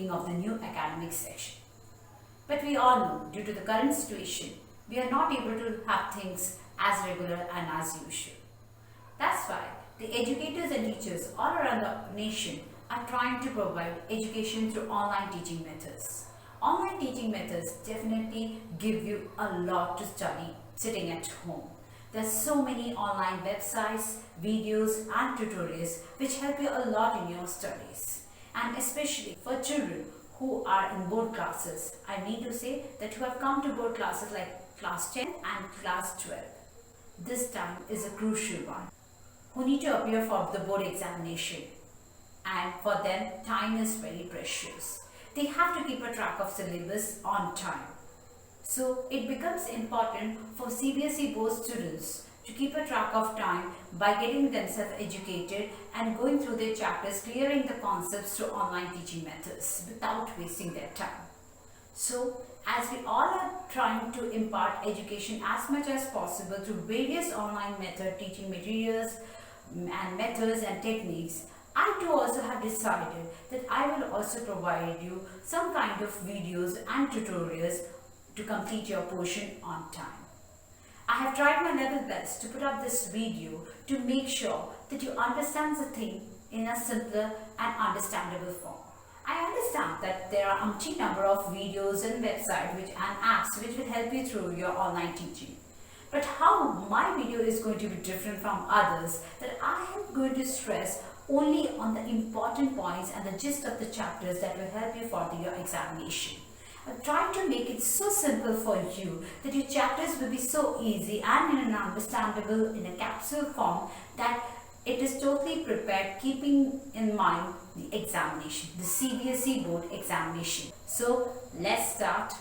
beginning of the new academic section. But we all know, due to the current situation, we are not able to have things as regular and as usual. That's why the educators and teachers all around the nation are trying to provide education through online teaching methods. Online teaching methods definitely give you a lot to study sitting at home. There's so many online websites, videos and tutorials which help you a lot in your studies. And especially for children who are in board classes, I mean to say that who have come to board classes like class 10 and class 12. This time is a crucial one. Who need to appear for the board examination, and for them time is very precious. They have to keep a track of syllabus on time. So it becomes important for CBSE board students to keep a track of time by getting themselves educated and going through their chapters, clearing the concepts through online teaching methods without wasting their time. So as we all are trying to impart education as much as possible through various online teaching materials and methods and techniques, I too also have decided that I will also provide you some kind of videos and tutorials to complete your portion on time. I have tried my level best to put up this video to make sure that you understand the thing in a simpler and understandable form. I understand that there are umpteen number of videos and websites and apps which will help you through your online teaching. But how my video is going to be different from others, that I am going to stress only on the important points and the gist of the chapters that will help you for your examination. I've tried to make it so simple for you that your chapters will be so easy and in an understandable, in a capsule form, that it is totally prepared keeping in mind the examination, the CBSE board examination. So let's start.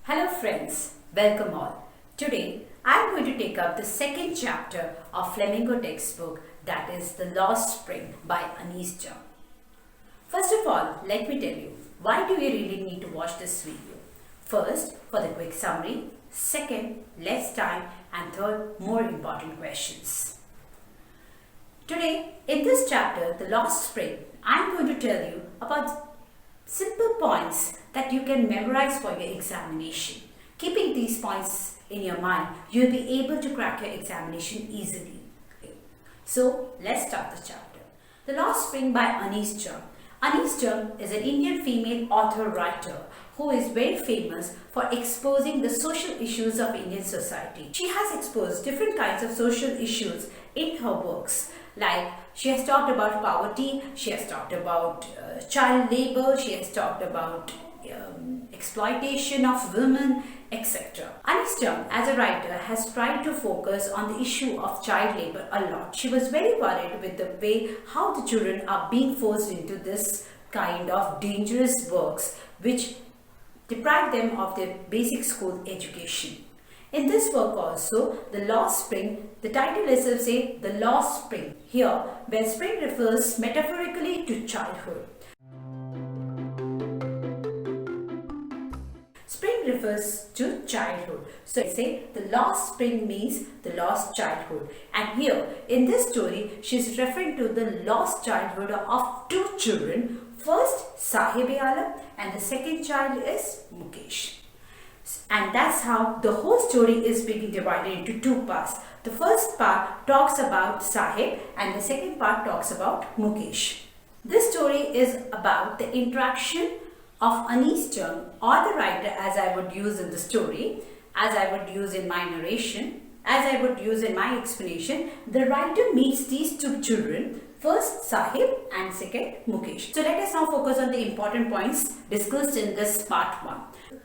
Hello friends, welcome all. Today I'm going to take up the second chapter of Flamingo textbook, that is The Lost Spring by Anis Jung. First of all, let me tell you, why do you really need to watch this video? First, for the quick summary. Second, less time. And third, more important questions. Today, in this chapter, The Lost Spring, I am going to tell you about simple points that you can memorize for your examination. Keeping these points in your mind, you will be able to crack your examination easily. So, let's start the chapter. The Lost Spring by Anis Jung. Anis Jung is an Indian female author-writer who is very famous for exposing the social issues of Indian society. She has exposed different kinds of social issues in her works. Like, she has talked about poverty, she has talked about child labor, she has talked about exploitation of women, etc. Anis Jung, as a writer, has tried to focus on the issue of child labor a lot. She was very worried with the way how the children are being forced into this kind of dangerous works which deprive them of their basic school education. In this work also, The Lost Spring, the title itself says The Lost Spring, here where spring refers metaphorically to childhood. Spring refers to childhood. So I say the lost spring means the lost childhood. And here in this story, she is referring to the lost childhood of two children. First Sahib-e-Alam and the second child is Mukesh. And that's how the whole story is being divided into two parts. The first part talks about Sahib and the second part talks about Mukesh. This story is about the interaction of Anis Jung, or the writer as I would use in the story, as I would use in my narration, as I would use in my explanation. The writer meets these two children, first Sahib and second Mukesh. So let us now focus on the important points discussed in this part 1.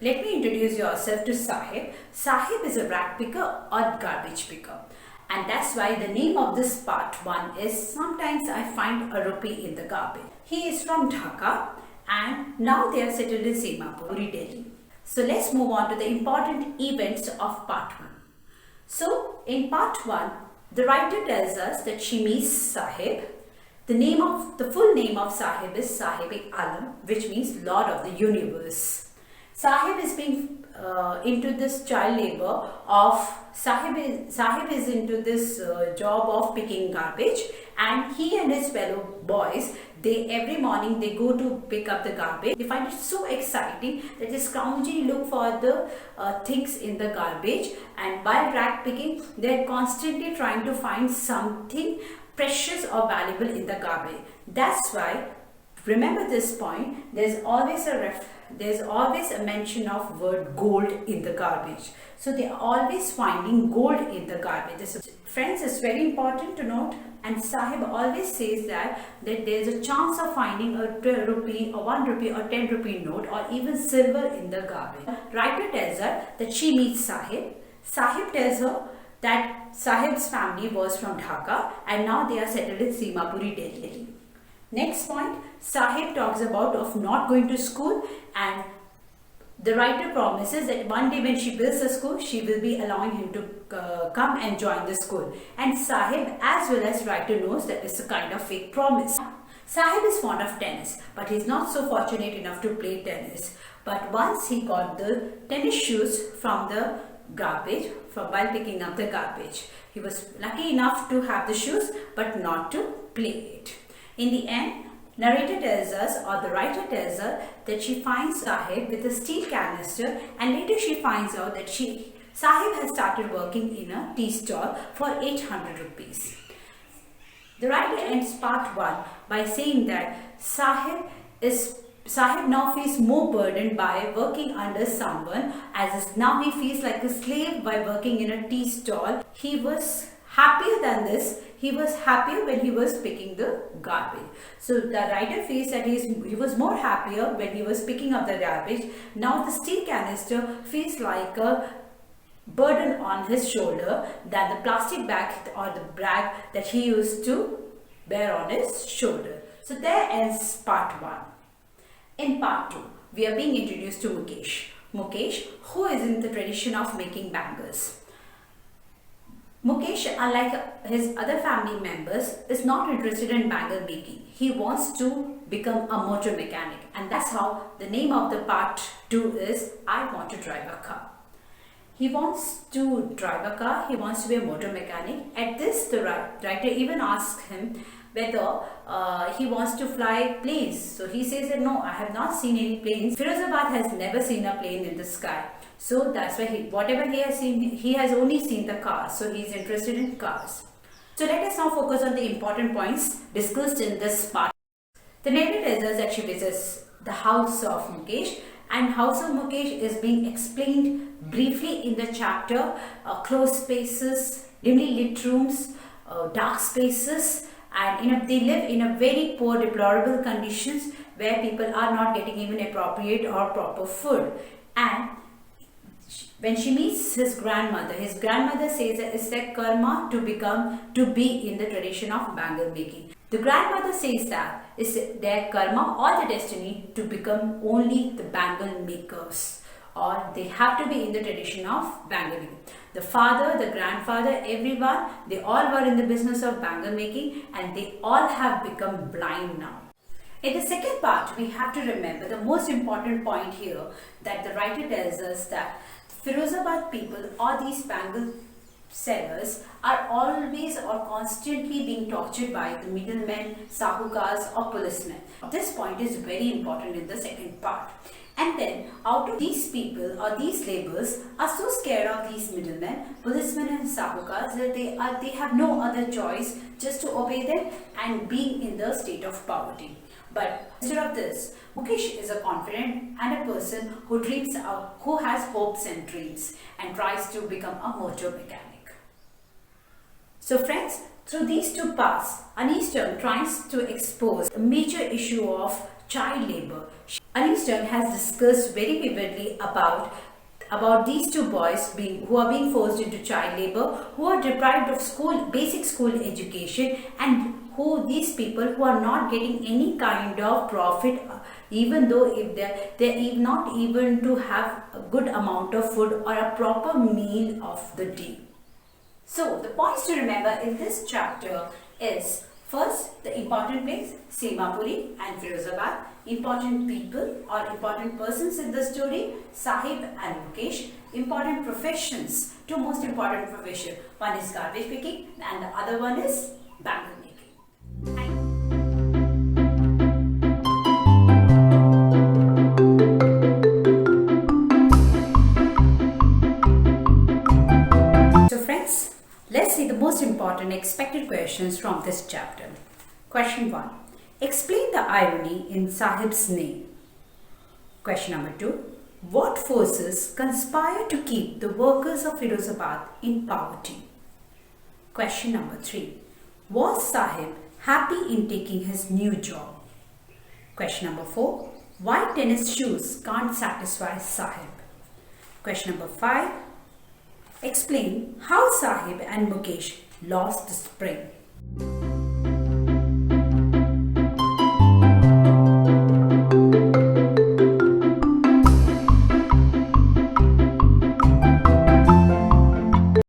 Let me introduce yourself to Sahib. Sahib is a rag picker or garbage picker. And that's why the name of this part 1 is Sometimes I Find a Rupee in the Garbage. He is from Dhaka and now they are settled in Semapur, Delhi. So let's move on to the important events of part 1. So in part 1, the writer tells us that she meets Sahib. The full name of Sahib is Sahib-e-Alam, which means Lord of the Universe. Sahib is being into this child labor of Sahib is into this job of picking garbage, and he and his fellow boys, Every morning they go to pick up the garbage. They find it so exciting that they scroungily look for the things in the garbage, and while rag picking they are constantly trying to find something precious or valuable in the garbage. That's why, remember this point, there's always a mention of word gold in the garbage. So they are always finding gold in the garbage. Friends, it's very important to note, and Sahib always says that there's a chance of finding a 2 rupee or 1 rupee or 10 rupee note or even silver in the garbage. Writer tells her that she meets Sahib. Sahib tells her that Sahib's family was from Dhaka and now they are settled in Simapuri, Delhi. Next point, Sahib talks about of not going to school, and the writer promises that one day when she builds a school, she will be allowing him to come and join the school. And Sahib as well as writer knows that it's a kind of fake promise. Sahib is fond of tennis, but he's not so fortunate enough to play tennis. But once he got the tennis shoes from the garbage, while picking up the garbage. He was lucky enough to have the shoes but not to play it. In the end, narrator tells us, or the writer tells her, that she finds Sahib with a steel canister, and later she finds out that Sahib has started working in a tea stall for 800 rupees. The writer ends part 1 by saying that Sahib now feels more burdened by working under someone, as now he feels like a slave by working in a tea stall. He was happier than this. He was happier when he was picking the garbage. So the writer feels that he was more happier when he was picking up the garbage. Now the steel canister feels like a burden on his shoulder than the plastic bag or the bag that he used to bear on his shoulder. So there ends part 1. In part 2, we are being introduced to Mukesh. Mukesh, who is in the tradition of making bangles. Mukesh, unlike his other family members, is not interested in bangle making. He wants to become a motor mechanic, and that's how the name of the part 2 is I Want to Drive a Car. He wants to drive a car, he wants to be a motor mechanic. At this, the writer even asks him whether he wants to fly planes. So he says that no, I have not seen any planes. Firozabad has never seen a plane in the sky. So that's why whatever he has seen, he has only seen the cars. So he is interested in cars. So let us now focus on the important points discussed in this part. The narrator tells us that she visits the house of Mukesh, and house of Mukesh is being explained briefly in the chapter closed spaces, dimly lit rooms, dark spaces, and they live in a very poor, deplorable conditions where people are not getting even appropriate or proper food. And when she meets his grandmother says that it's their karma to be in the tradition of bangle making. The grandmother says that it's their karma or the destiny to become only the bangle makers, or they have to be in the tradition of bangle making. The father, the grandfather, everyone, they all were in the business of bangle making, and they all have become blind now. In the second part, we have to remember the most important point here, that the writer tells us that Firozabad people or these bangle sellers are always or constantly being tortured by the middlemen, sahukars or policemen. This point is very important in the second part. And then out of these people or these laborers are so scared of these middlemen, policemen and sahukars, that they have no other choice just to obey them and be in the state of poverty. But instead of this, Mukesh is a confident and a person who who has hopes and dreams and tries to become a motor mechanic. So friends, through these two parts, Aniston tries to expose a major issue of child labor. Aniston has discussed very vividly about these two boys who are being forced into child labor, who are deprived of basic school education, and these people who are not getting any kind of profit, even though if they're not even to have a good amount of food or a proper meal of the day. So the points to remember in this chapter is, first, the important place, Simapuri and Firozabad. Important people or important persons in the story, Sahib and Mukesh. Important professions, two most important professions. One is garbage picking and the other one is bangle making. Thank you. questions from this chapter. Question 1. Explain the irony in Sahib's name. Question number 2. What forces conspire to keep the workers of Firozabad in poverty? Question number 3. Was Sahib happy in taking his new job? Question number 4. Why tennis shoes can't satisfy Sahib? Question number 5. Explain how Sahib and Mukesh lost the spring.